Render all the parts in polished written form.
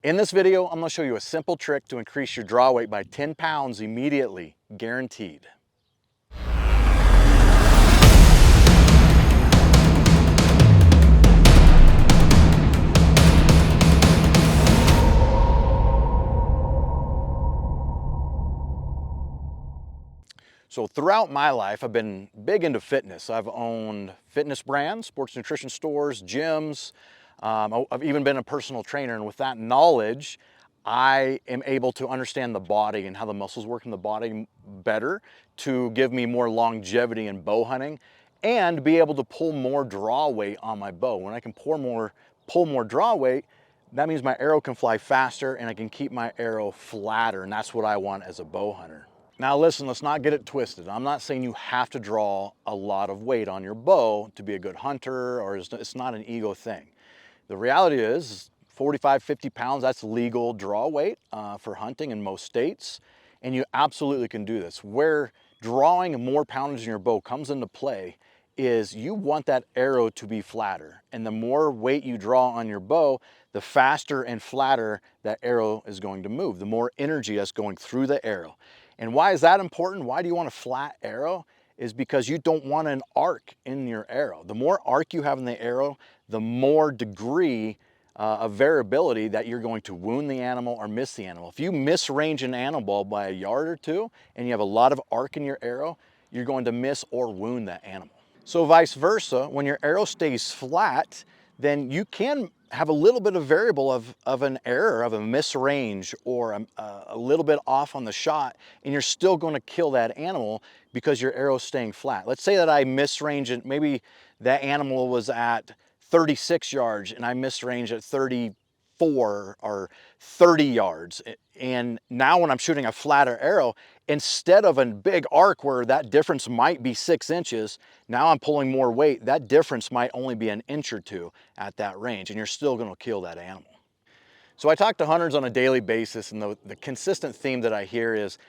In this video, I'm gonna show you a simple trick to increase your draw weight by 10 pounds immediately, guaranteed. So throughout my life, I've been big into fitness. I've owned fitness brands, sports nutrition stores, gyms. I've even been a personal trainer, and with that knowledge, I am able to understand the body and how the muscles work in the body better to give me more longevity in bow hunting and be able to pull more draw weight on my bow. When I can pull more draw weight, that means my arrow can fly faster and I can keep my arrow flatter, and that's what I want as a bow hunter. Now listen, let's not get it twisted. I'm not saying you have to draw a lot of weight on your bow to be a good hunter, or it's not an ego thing. The reality is 45, 50 pounds, that's legal draw weight for hunting in most states. And you absolutely can do this. Where drawing more poundage in your bow comes into play is you want that arrow to be flatter. And the more weight you draw on your bow, the faster and flatter that arrow is going to move, the more energy that's going through the arrow. And why is that important? Why do you want a flat arrow? Is because you don't want an arc in your arrow. The more arc you have in the arrow, the more degree of variability that you're going to wound the animal or miss the animal. If you misrange an animal by a yard or two and you have a lot of arc in your arrow, you're going to miss or wound that animal. So vice versa, when your arrow stays flat, then you can have a little bit of variable of an error, of a misrange, or a little bit off on the shot, and you're still going to kill that animal because your arrow's staying flat. Let's say that I misrange it, maybe that animal was at 36 yards and I misrange at 34 or 30 yards. And now when I'm shooting a flatter arrow, instead of a big arc where that difference might be 6 inches, now I'm pulling more weight. That difference might only be an inch or two at that range, and you're still gonna kill that animal. So I talk to hunters on a daily basis, and the consistent theme that I hear is,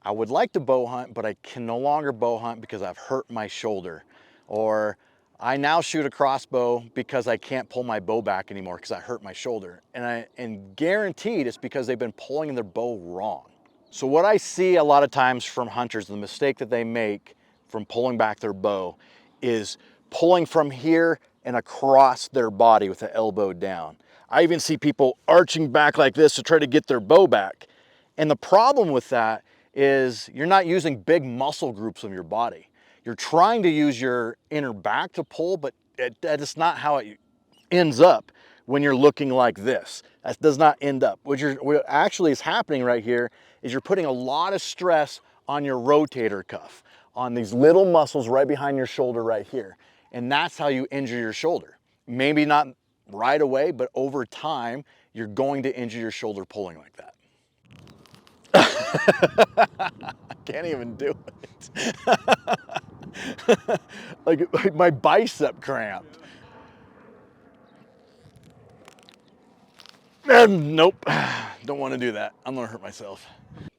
I would like to bow hunt, but I can no longer bow hunt because I've hurt my shoulder. Or I now shoot a crossbow because I can't pull my bow back anymore because I hurt my shoulder. And guaranteed it's because they've been pulling their bow wrong. So what I see a lot of times from hunters, the mistake that they make from pulling back their bow is pulling from here and across their body with the elbow down. I even see people arching back like this to try to get their bow back. And the problem with that is you're not using big muscle groups of your body. You're trying to use your inner back to pull, but that is not how it ends up when you're looking like this. That does not end up. What actually is happening right here is you're putting a lot of stress on your rotator cuff, on these little muscles right behind your shoulder right here. And that's how you injure your shoulder. Maybe not right away, but over time, you're going to injure your shoulder pulling like that. I can't even do it. like my bicep cramped. And nope, don't want to do that. I'm gonna hurt myself.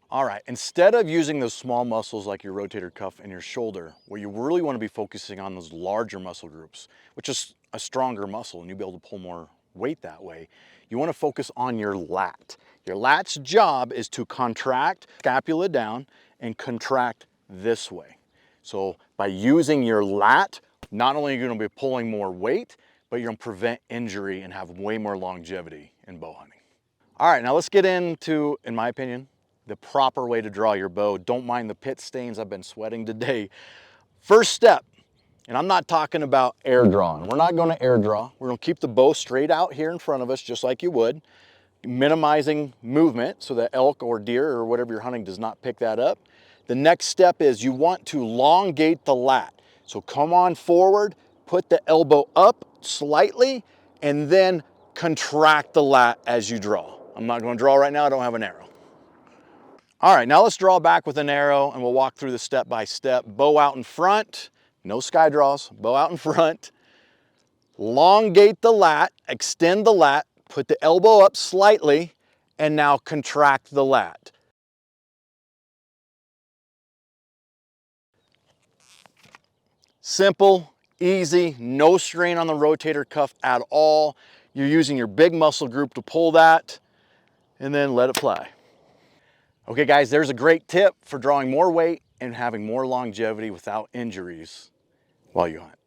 All right, instead of using those small muscles like your rotator cuff and your shoulder, what you really want to be focusing on those larger muscle groups, which is a stronger muscle and you'll be able to pull more weight that way. You want to focus on your lat. Your lat's job is to contract scapula down and contract this way. So by using your lat, not only are you going to be pulling more weight, but you're going to prevent injury and have way more longevity in bow hunting. All right, now let's get into, in my opinion, the proper way to draw your bow. Don't mind the pit stains, I've been sweating today. First step, and I'm not talking about air drawing. We're not gonna air draw. We're gonna keep the bow straight out here in front of us, just like you would, minimizing movement so that elk or deer or whatever you're hunting does not pick that up. The next step is you want to elongate the lat. So come on forward, put the elbow up slightly, and then contract the lat as you draw. I'm not gonna draw right now, I don't have an arrow. All right, now let's draw back with an arrow and we'll walk through the step by step. Bow out in front, no sky draws, bow out in front. Elongate the lat, extend the lat, put the elbow up slightly, and now contract the lat. Simple, easy, no strain on the rotator cuff at all. You're using your big muscle group to pull that. and then let it fly. Okay guys, there's a great tip for drawing more weight and having more longevity without injuries while you hunt.